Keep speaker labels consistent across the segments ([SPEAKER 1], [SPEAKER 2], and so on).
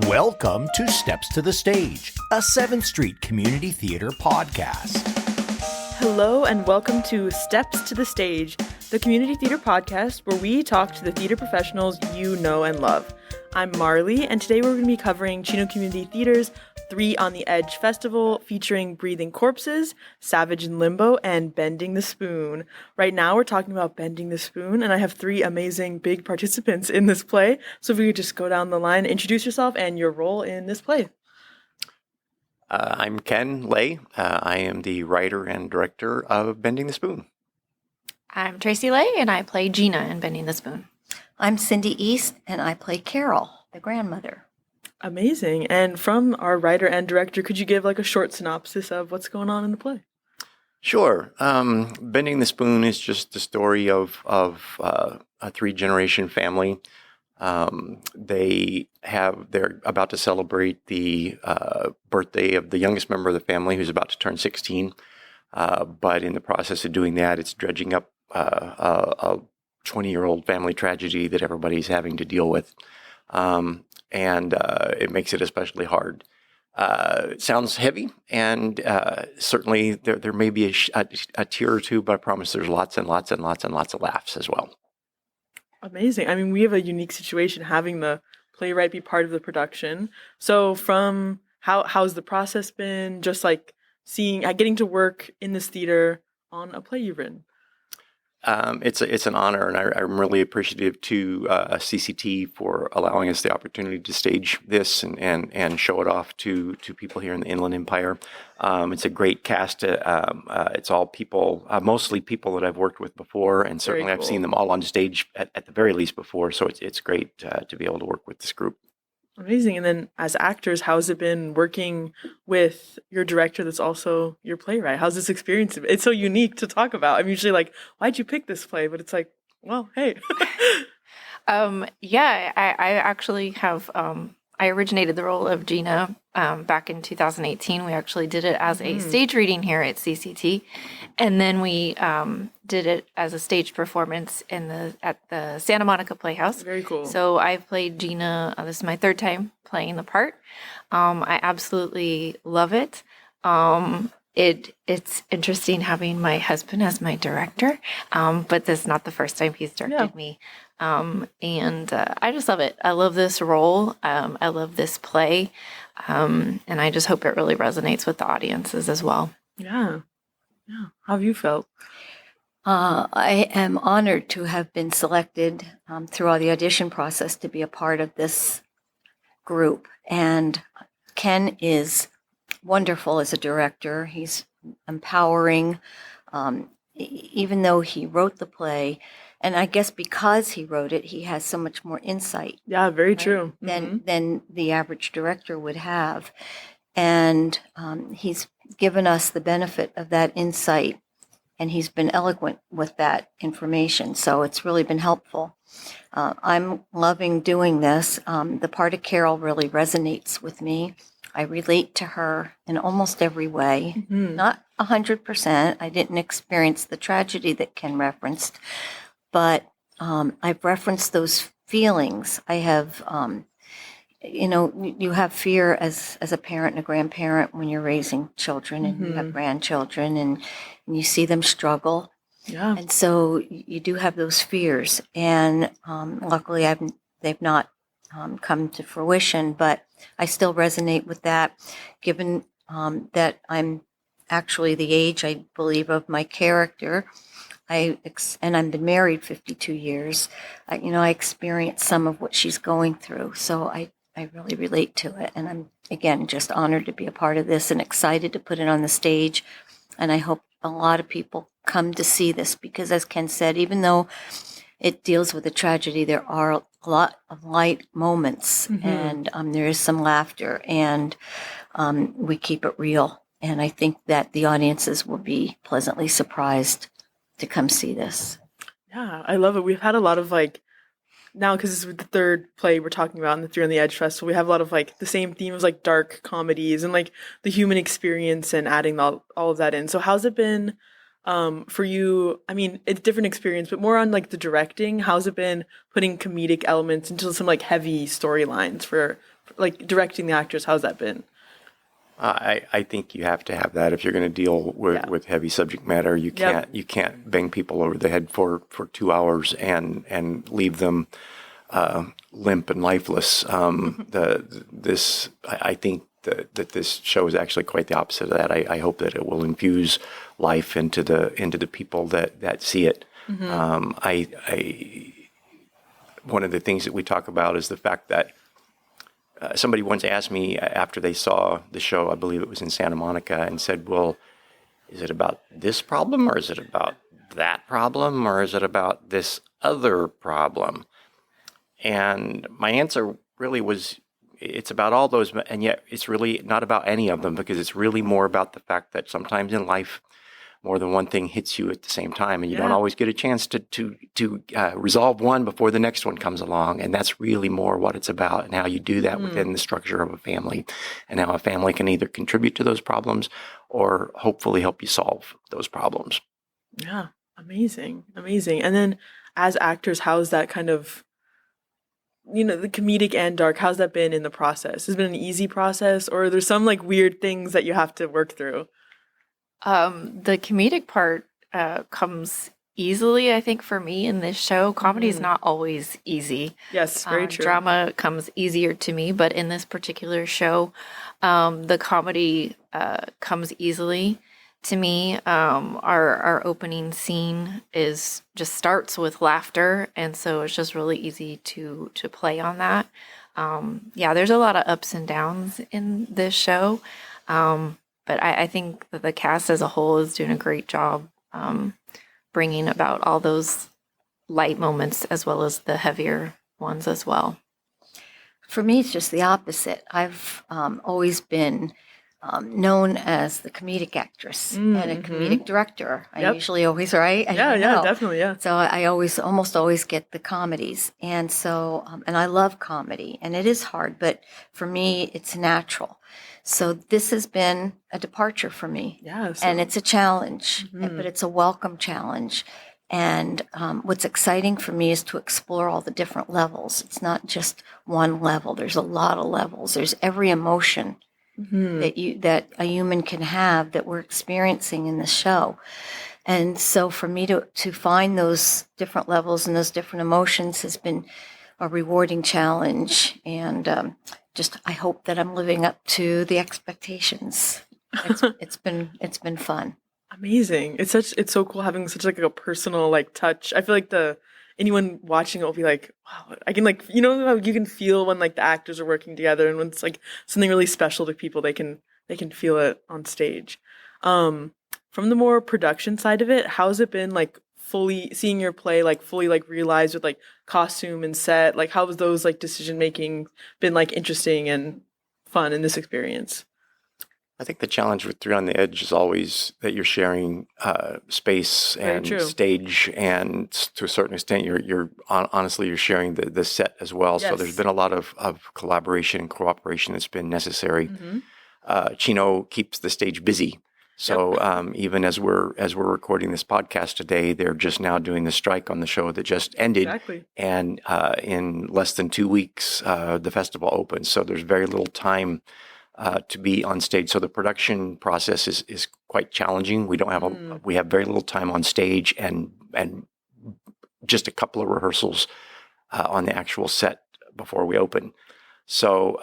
[SPEAKER 1] Welcome to Steps to the Stage, a 7th Street Community Theater podcast.
[SPEAKER 2] Hello and welcome to Steps to the Stage, the community theater podcast where we talk to the theater professionals you know and love. I'm Marley, and today we're going to be covering Chino Community Theater's 3 on the Edge Festival featuring Breathing Corpses, Savage in Limbo, and Bending the Spoon. Right now we're talking about Bending the Spoon, and I have 3 amazing big participants in this play. So if we could just go down the line, introduce yourself and your role in this play.
[SPEAKER 3] I'm Ken Lay. I am the writer and director of Bending the Spoon.
[SPEAKER 4] I'm Tracy Lay, and I play Gina in Bending the Spoon.
[SPEAKER 5] I'm Cindy East, and I play Carol, the grandmother.
[SPEAKER 2] Amazing. And from our writer and director, could you give like a short synopsis of what's going on in the play?
[SPEAKER 3] Sure. Bending the Spoon is just the story of a 3-generation family. They're about to celebrate the birthday of the youngest member of the family, who's about to turn 16. But in the process of doing that, it's dredging up a 20-year-old family tragedy that everybody's having to deal with. And it makes it especially hard. It sounds heavy, and certainly there may be a tear or two, but I promise there's lots and lots and lots and lots of laughs as well.
[SPEAKER 2] Amazing. I mean, we have a unique situation having the playwright be part of the production. So from how's the process been, just like getting to work in this theater on a play you've written?
[SPEAKER 3] It's an honor, and I'm really appreciative to CCT for allowing us the opportunity to stage this and show it off to people here in the Inland Empire. It's a great cast. It's all people, mostly people that I've worked with before, and certainly I've seen them all on stage at the very least before. So it's great to be able to work with this group.
[SPEAKER 2] Amazing. And then as actors, how's it been working with your director that's also your playwright? How's this experience? It's so unique to talk about. I'm usually like, why'd you pick this play? But it's like, well, hey.
[SPEAKER 4] I actually have, I originated the role of Gina back in 2018. We actually did it as a stage reading here at CCT. And then we did it as a stage performance at the Santa Monica Playhouse.
[SPEAKER 2] Very cool.
[SPEAKER 4] So I've played Gina. This is my 3rd time playing the part. I absolutely love it. It's interesting having my husband as my director, but this is not the first time he's directed me. And I just love it. I love this role. I love this play. And I just hope it really resonates with the audiences as well.
[SPEAKER 2] Yeah. How have you felt?
[SPEAKER 5] I am honored to have been selected through the audition process to be a part of this group. And Ken is wonderful as a director. He's empowering, even though he wrote the play. And I guess because he wrote it, he has so much more insight.
[SPEAKER 2] Yeah, very true.
[SPEAKER 5] Than the average director would have. And he's given us the benefit of that insight, and he's been eloquent with that information. So it's really been helpful. I'm loving doing this. The part of Carol really resonates with me. I relate to her in almost every way. Not 100%. I didn't experience the tragedy that Ken referenced, but I've referenced those feelings. I have, you have fear as a parent and a grandparent when you're raising children and you have grandchildren and you see them struggle.
[SPEAKER 2] Yeah.
[SPEAKER 5] And so you do have those fears. And luckily they've not come to fruition, but I still resonate with that, given that I'm actually the age, I believe, of my character. And I've been married 52 years. I experienced some of what she's going through. So I really relate to it. And I'm, again, just honored to be a part of this and excited to put it on the stage. And I hope a lot of people come to see this because, as Ken said, even though it deals with a tragedy, there are a lot of light moments and there is some laughter and we keep it real. And I think that the audiences will be pleasantly surprised to come see this.
[SPEAKER 2] Yeah, I love it. We've had a lot of now, because this is the 3rd play we're talking about in the 3 on the Edge Festival, we have a lot of the same themes like dark comedies and the human experience and adding all of that in. So how's it been for you? I mean, it's a different experience, but more on the directing. How's it been putting comedic elements into some heavy storylines for like directing the actors, how's that been?
[SPEAKER 3] I think you have to have that if you're going to deal with heavy subject matter. You can't bang people over the head for 2 hours and leave them limp and lifeless. I think that this show is actually quite the opposite of that. I hope that it will infuse life into the people that see it. One of the things that we talk about is the fact that somebody once asked me after they saw the show, I believe it was in Santa Monica, and said, well, is it about this problem, or is it about that problem, or is it about this other problem? And my answer really was, it's about all those, and yet it's really not about any of them, because it's really more about the fact that sometimes in life, more than one thing hits you at the same time, and you don't always get a chance to resolve one before the next one comes along. And that's really more what it's about, and how you do that within the structure of a family, and how a family can either contribute to those problems or hopefully help you solve those problems.
[SPEAKER 2] Yeah, amazing. And then as actors, how's that kind of, the comedic and dark, how's that been in the process? Has it been an easy process, or are there some like weird things that you have to work through?
[SPEAKER 4] The comedic part comes easily, I think, for me in this show. Comedy is not always easy.
[SPEAKER 2] Yes, very true.
[SPEAKER 4] Drama comes easier to me, but in this particular show, the comedy comes easily to me. Our opening scene just starts with laughter, and so it's just really easy to play on that. There's a lot of ups and downs in this show. But I think that the cast as a whole is doing a great job bringing about all those light moments as well as the heavier ones as well.
[SPEAKER 5] For me, it's just the opposite. I've always been known as the comedic actress and a comedic director. I usually always write.
[SPEAKER 2] Definitely.
[SPEAKER 5] So I almost always get the comedies. And so, and I love comedy, and it is hard, but for me, it's natural. So this has been a departure for me. And it's a challenge, but it's a welcome challenge. And what's exciting for me is to explore all the different levels. It's not just one level. There's a lot of levels. There's every emotion that a human can have that we're experiencing in the show. And so for me to find those different levels and those different emotions has been a rewarding challenge. And I hope that I'm living up to the expectations. It's been fun.
[SPEAKER 2] Amazing. It's so cool having such like a personal like touch. I feel like anyone watching it will be like, wow, I can like, how you can feel when like the actors are working together, and when it's like something really special to people, they can feel it on stage. From the more production side of it, how's it been like fully seeing your play like fully like realized with like costume and set? Like how was those like decision making been like interesting and fun in this experience?
[SPEAKER 3] I think the challenge with Three on the Edge is always that you're sharing space and stage, and to a certain extent, you're honestly you're sharing the set as well. Yes. So there's been a lot of collaboration and cooperation that's been necessary. Chino keeps the stage busy. So even as we're recording this podcast today, they're just now doing the strike on the show that just ended.
[SPEAKER 2] Exactly.
[SPEAKER 3] And in less than 2 weeks, the festival opens. So there's very little time to be on stage. So the production process is quite challenging. We don't have we have very little time on stage, and just a couple of rehearsals on the actual set before we open. So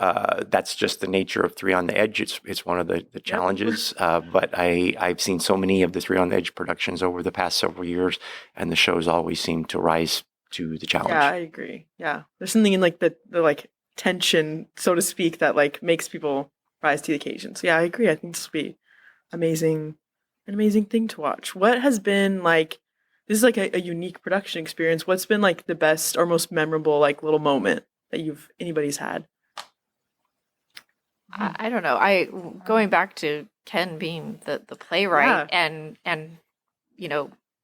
[SPEAKER 3] that's just the nature of Three on the Edge. It's one of the challenges. But I've seen so many of the Three on the Edge productions over the past several years, and the shows always seem to rise to the challenge.
[SPEAKER 2] Yeah, I agree. Yeah, there's something in like the like tension, so to speak, that like makes people rise to the occasion. So yeah, I agree. I think this will be an amazing thing to watch. What has been like, this is like a unique production experience. What's been like the best or most memorable like little moment that anybody's had?
[SPEAKER 4] I don't know. Going back to Ken being the playwright and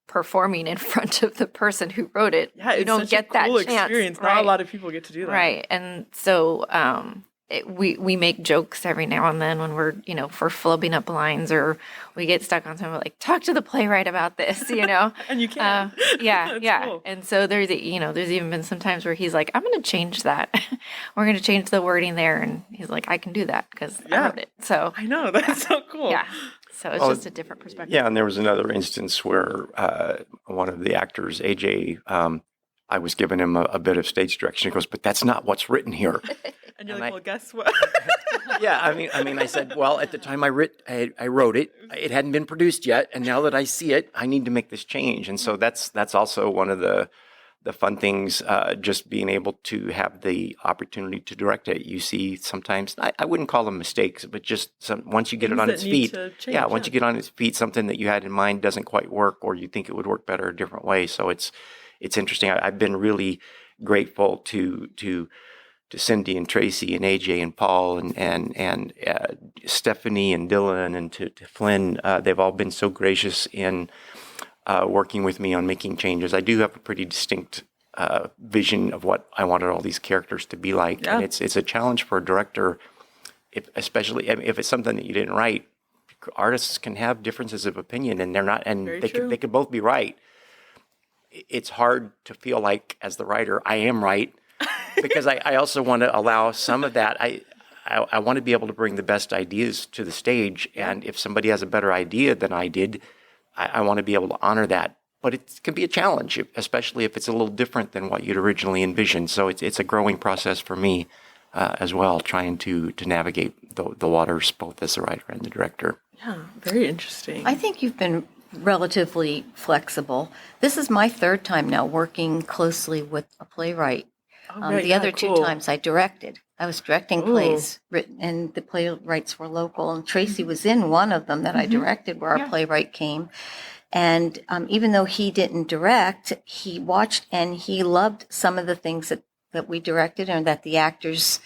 [SPEAKER 4] performing in front of the person who wrote it.
[SPEAKER 2] Yeah,
[SPEAKER 4] you don't get that
[SPEAKER 2] cool
[SPEAKER 4] chance.
[SPEAKER 2] Experience.
[SPEAKER 4] Right?
[SPEAKER 2] Not a lot of people get to do that.
[SPEAKER 4] Right. And so we make jokes every now and then when we're, if we're flubbing up lines or we get stuck on something, like, talk to the playwright about this,
[SPEAKER 2] And you can.
[SPEAKER 4] Yeah.
[SPEAKER 2] Cool.
[SPEAKER 4] And so there's even been some times where he's like, I'm going to change that. We're going to change the wording there. And he's like, I can do that because I wrote it. So
[SPEAKER 2] I know. That's so cool.
[SPEAKER 4] yeah. So it's just a different perspective.
[SPEAKER 3] Yeah, and there was another instance where one of the actors, AJ, I was giving him a bit of stage direction. He goes, "But that's not what's written here."
[SPEAKER 2] And you're like, well, guess what?
[SPEAKER 3] Yeah, I mean, I said, well, at the time I wrote it. It hadn't been produced yet, and now that I see it, I need to make this change. And so that's also one of the fun things, just being able to have the opportunity to direct it. You see sometimes, I wouldn't call them mistakes, but just once you get it on its feet, once you get on its feet, something that you had in mind doesn't quite work, or you think it would work better a different way. So it's interesting. I've been really grateful to Cindy and Tracy and AJ and Paul and Stephanie and Dylan and to Flynn. They've all been so gracious in working with me on making changes. I do have a pretty distinct vision of what I wanted all these characters to be like. Yeah. And it's a challenge for a director, especially if it's something that you didn't write. Artists can have differences of opinion, and they're not, and they could both be right. It's hard to feel like, as the writer, I am right, because I also want to allow some of that. I want to be able to bring the best ideas to the stage, and if somebody has a better idea than I did, I want to be able to honor that. But it can be a challenge, especially if it's a little different than what you'd originally envisioned. So it's a growing process for me as well, trying to navigate the waters, both as the writer and the director.
[SPEAKER 2] Yeah, very interesting.
[SPEAKER 5] I think you've been relatively flexible. This is my third time now working closely with a playwright. The other two times I directed. I was directing plays written, and the playwrights were local. And Tracy was in one of them that I directed, where our playwright came. And even though he didn't direct, he watched and he loved some of the things that we directed and that the actors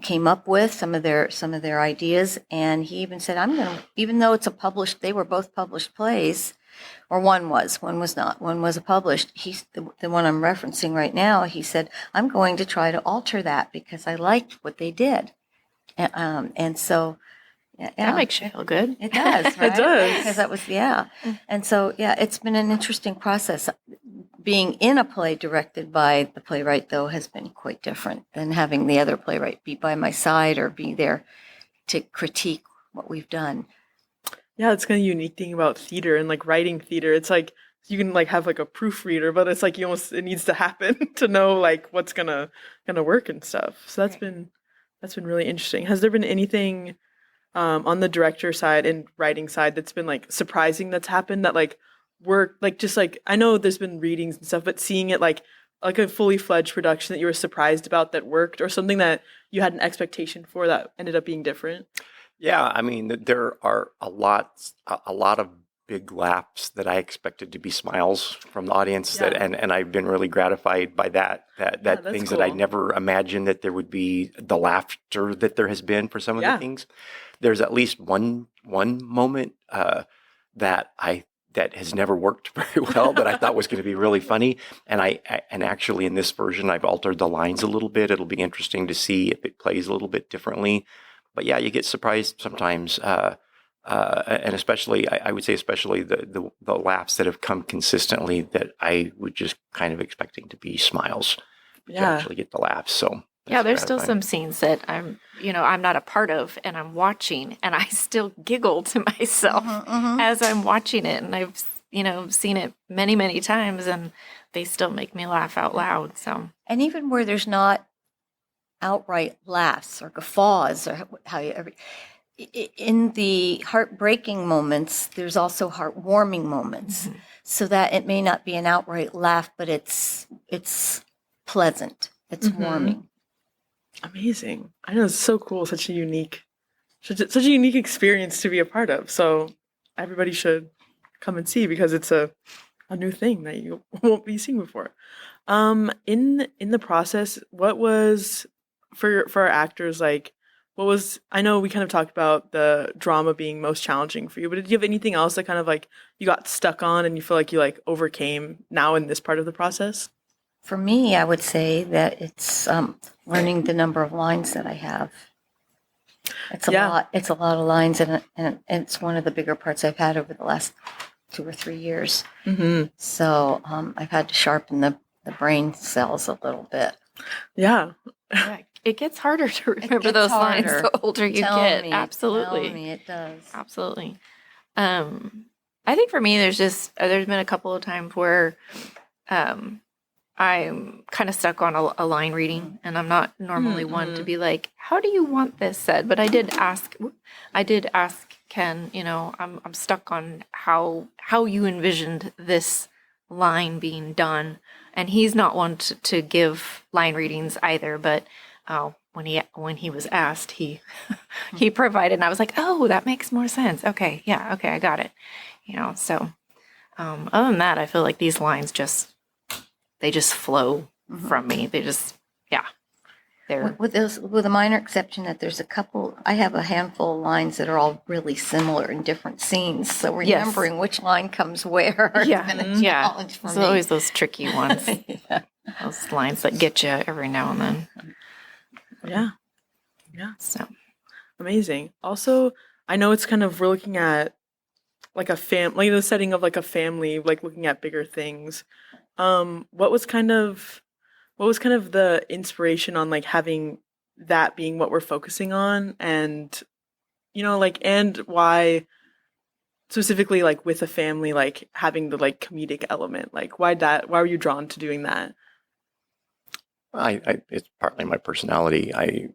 [SPEAKER 5] came up with, some of their ideas. And he even said, even though it's they were both published plays, or one was not. One was published. He's the one I'm referencing right now. He said, I'm going to try to alter that because I liked what they did. And so,
[SPEAKER 4] that makes you feel good.
[SPEAKER 5] It does, right?
[SPEAKER 2] It does.
[SPEAKER 5] Because that was, And so, it's been an interesting process. Being in a play directed by the playwright, though, has been quite different than having the other playwright be by my side or be there to critique what we've done.
[SPEAKER 2] Yeah, it's kind of a unique thing about theater and like writing theater. It's like you can like have like a proofreader, but it's like it needs to happen to know like what's gonna work and stuff. So that's been really interesting. Has there been anything on the director side and writing side that's been like surprising that's happened that like worked, like just like I know there's been readings and stuff, but seeing it like a fully fledged production that you were surprised about that worked, or something that you had an expectation for that ended up being different?
[SPEAKER 3] Yeah, I mean, there are a lot of big laughs that I expected to be smiles from the audience, and I've been really gratified by that things cool. that I never imagined that there would be the laughter that there has been for some of the things. There's at least one moment that has never worked very well that I thought was going to be really funny, and actually in this version I've altered the lines a little bit. It'll be interesting to see if it plays a little bit differently. But yeah, you get surprised sometimes, and especially, I would say, especially the laughs that have come consistently that I would just kind of expecting to be smiles. To actually get the laughs. So
[SPEAKER 4] there's still some scenes that I'm not a part of, and I'm watching, and I still giggle to myself as I'm watching it, and I've seen it many, many times, and they still make me laugh out loud. So,
[SPEAKER 5] and even where there's not outright laughs or guffaws or in the heartbreaking moments, there's also heartwarming moments, so that it may not be an outright laugh, but it's pleasant, it's warming.
[SPEAKER 2] Amazing. I know, it's so cool, such a unique experience to be a part of. So everybody should come and see, because it's a new thing that you won't be seeing before. In the process, what was for our actors, like, I know we kind of talked about the drama being most challenging for you, but did you have anything else that kind of like you got stuck on and you feel like you like overcame now in this part of the process?
[SPEAKER 5] For me, I would say that it's learning the number of lines that I have. It's a lot. It's a lot of lines, and it's one of the bigger parts I've had over the last 2 or 3 years.
[SPEAKER 2] Mm-hmm.
[SPEAKER 5] So I've had to sharpen the brain cells a little bit.
[SPEAKER 2] Yeah.
[SPEAKER 4] Yeah, it gets harder to remember those lines the older you get. Absolutely.
[SPEAKER 5] Tell me it does.
[SPEAKER 4] Absolutely. I think for me, there's been a couple of times where I'm kind of stuck on a line reading, and I'm not normally one to be like, how do you want this said? But I did ask Ken, I'm stuck on how you envisioned this line being done. And he's not one to give line readings either, but when he was asked, he provided, and I was like, oh, that makes more sense. Okay, yeah, okay, I got it. So other than that, I feel like these lines just flow from me. They just, they're
[SPEAKER 5] with a minor exception that there's I have a handful of lines that are all really similar in different scenes. So remembering which line comes where has been a challenge for me.
[SPEAKER 4] There's always those tricky ones. Those lines that get you every now and then.
[SPEAKER 2] Yeah. Yeah.
[SPEAKER 4] So
[SPEAKER 2] amazing. Also, I know it's kind of, we're looking at like a family, the setting of like a family, like looking at bigger things. What was kind of the inspiration on like having that being what we're focusing on, and and why specifically like with a family, like having the like comedic element, like why were you drawn to doing that?
[SPEAKER 3] It's partly my personality. I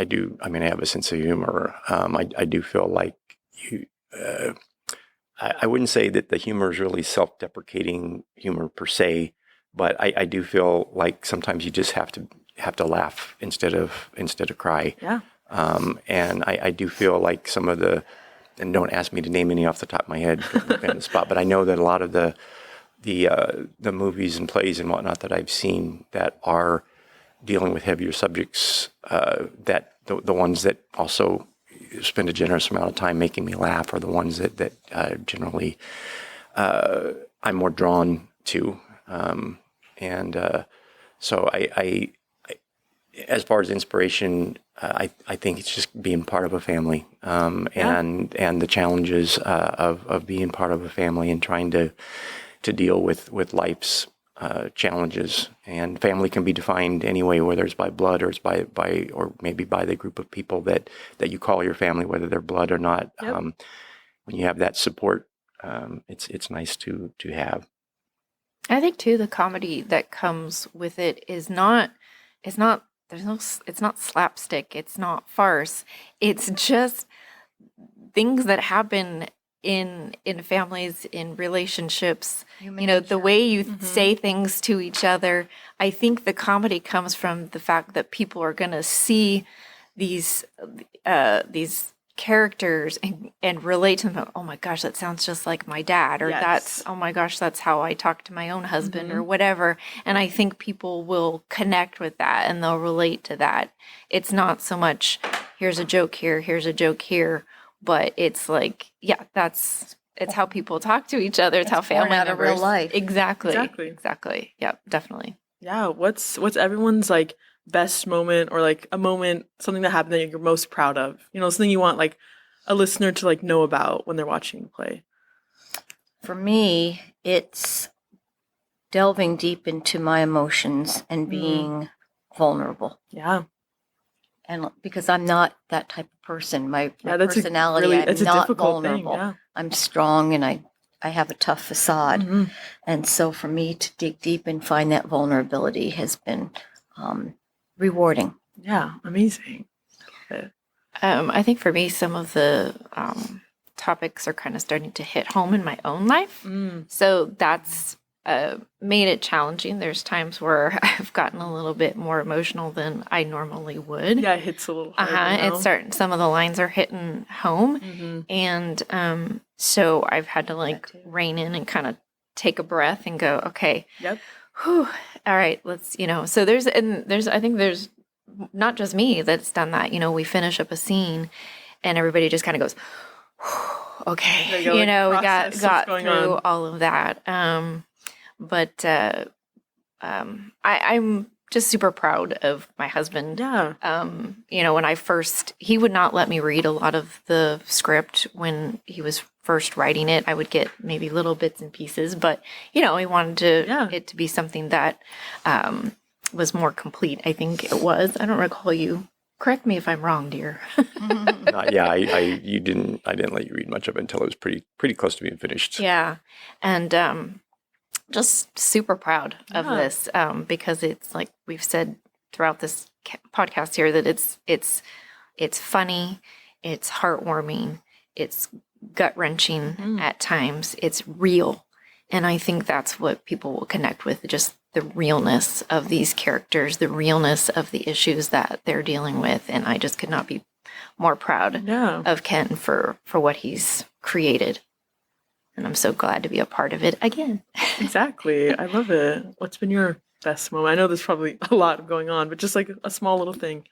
[SPEAKER 3] do. I mean, I have a sense of humor. I do feel like I wouldn't say that the humor is really self-deprecating humor per se, but I do feel like sometimes you just have to laugh instead of cry.
[SPEAKER 2] Yeah.
[SPEAKER 3] And I do feel like some of and don't ask me to name any off the top of my head on the spot, but I know that a lot of the movies and plays and whatnot that I've seen that are dealing with heavier subjects, that the ones that also spend a generous amount of time making me laugh are the ones that generally I'm more drawn to. So I as far as inspiration, I think it's just being part of a family, and the challenges of being part of a family and trying to deal with life's challenges. And family can be defined anyway, whether it's by blood or it's by or maybe by the group of people that you call your family, whether they're blood or not.
[SPEAKER 2] Yep.
[SPEAKER 3] When you have that support, it's nice to have.
[SPEAKER 4] I think too, the comedy that comes with it is not slapstick. It's not farce. It's just things that happen in families, in relationships, the way you say things to each other. I think the comedy comes from the fact that people are going to see these characters and relate to them. Oh my gosh, that sounds just like my dad, or that's, oh my gosh, that's how I talk to my own husband, or whatever. And I think people will connect with that and they'll relate to that. It's not so much, here's a joke here, but it's like, it's how people talk to each other. It's how family members.
[SPEAKER 5] Out of real life.
[SPEAKER 4] Exactly. Yep, definitely.
[SPEAKER 2] Yeah. What's everyone's like best moment, or like a moment, something that happened that you're most proud of? Something you want like a listener to like know about when they're watching the play.
[SPEAKER 5] For me, it's delving deep into my emotions and being vulnerable.
[SPEAKER 2] Yeah.
[SPEAKER 5] And because I'm not that type of person, my personality, I'm not vulnerable.
[SPEAKER 2] Thing, yeah.
[SPEAKER 5] I'm strong and I have a tough facade. And so for me to dig deep and find that vulnerability has been rewarding.
[SPEAKER 2] Yeah, amazing.
[SPEAKER 4] I think for me, some of the topics are kind of starting to hit home in my own life. So that's made it challenging. There's times where I've gotten a little bit more emotional than I normally would.
[SPEAKER 2] Yeah, it hits a little harder.
[SPEAKER 4] Some of the lines are hitting home. And so I've had to like rein in and kind of take a breath and go, okay, whew, all right, let's, so there's I think there's not just me that's done that. We finish up a scene and everybody just kind of goes, okay, we got through all of that. But I'm just super proud of my husband.
[SPEAKER 2] Yeah.
[SPEAKER 4] When he would not let me read a lot of the script when he was first writing it. I would get maybe little bits and pieces, but he wanted it to be something that was more complete. I think it was. I don't recall you. Correct me if I'm wrong, dear.
[SPEAKER 3] I didn't let you read much of it until it was pretty close to being finished.
[SPEAKER 4] Yeah, and just super proud of this because it's like we've said throughout this podcast here that it's funny, it's heartwarming, it's gut-wrenching at times, it's real, and I think that's what people will connect with, just the realness of these characters, the realness of the issues that they're dealing with, and I just could not be more proud of Ken for what he's created. And I'm so glad to be a part of it again.
[SPEAKER 2] Exactly. I love it. What's been your best moment? I know there's probably a lot going on, but just like a small little thing.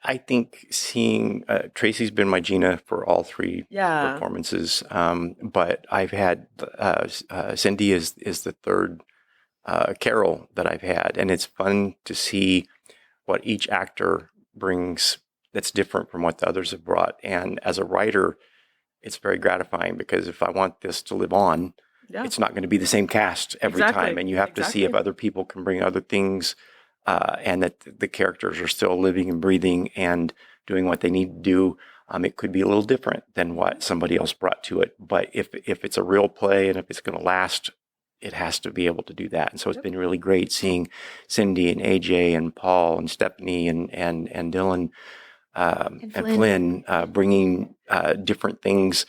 [SPEAKER 3] I think seeing Tracy's been my Gina for all three performances, but I've had Cindy is the third Carol that I've had, and it's fun to see what each actor brings that's different from what the others have brought. And as a writer, it's very gratifying because if I want this to live on, it's not going to be the same cast every time, and you have to see if other people can bring other things, and that the characters are still living and breathing and doing what they need to do. It could be a little different than what somebody else brought to it, but if it's a real play and if it's going to last, it has to be able to do that. And so it's been really great seeing Cindy and AJ and Paul and Stephanie and Dylan and Flynn bringing different things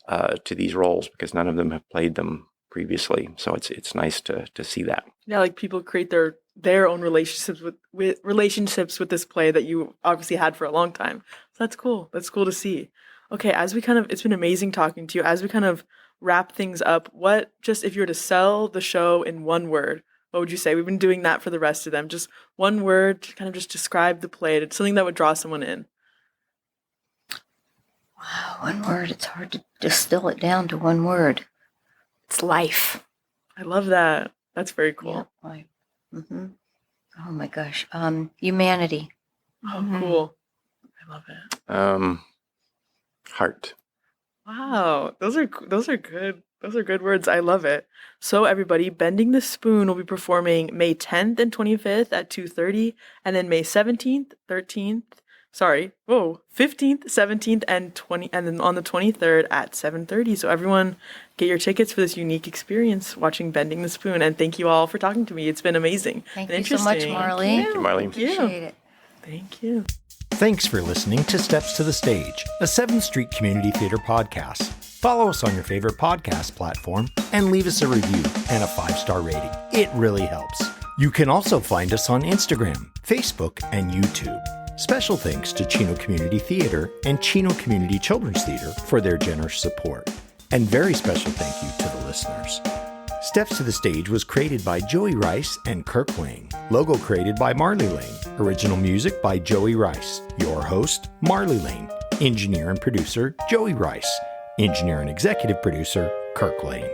[SPEAKER 3] to these roles because none of them have played them previously. So it's nice to see that.
[SPEAKER 2] Yeah, like people create their own relationships with this play that you obviously had for a long time. So that's cool. That's cool to see. Okay, it's been amazing talking to you. As we kind of wrap things up, if you were to sell the show in one word, what would you say? We've been doing that for the rest of them. Just one word to kind of just describe the play. It's something that would draw someone in.
[SPEAKER 5] Wow, one word. It's hard to distill it down to one word.
[SPEAKER 4] It's life.
[SPEAKER 2] I love that. That's very cool.
[SPEAKER 5] Yeah, life. Oh my gosh. Humanity.
[SPEAKER 2] Oh, cool. I love it.
[SPEAKER 3] Heart.
[SPEAKER 2] Wow, those are good. Those are good words. I love it. So everybody, Bending the Spoon will be performing May 10th and 25th at 2:30, and then May 17th, 15th, 17th, and then on the 23rd at 7:30. So everyone, get your tickets for this unique experience watching Bending the Spoon. And thank you all for talking to me. It's been amazing.
[SPEAKER 5] Thank you so much, Marley.
[SPEAKER 3] Thank you, Marley.
[SPEAKER 5] Appreciate it.
[SPEAKER 2] Thank you.
[SPEAKER 1] Thanks for listening to Steps to the Stage, a 7th Street Community Theater podcast. Follow us on your favorite podcast platform and leave us a review and a 5-star rating. It really helps. You can also find us on Instagram, Facebook, and YouTube. Special thanks to Chino Community Theater and Chino Community Children's Theater for their generous support. And very special thank you to the listeners. Steps to the Stage was created by Joey Rice and Kirk Lane. Logo created by Marley Lane. Original music by Joey Rice. Your host, Marley Lane. Engineer and producer, Joey Rice. Engineer and executive producer, Kirk Lane.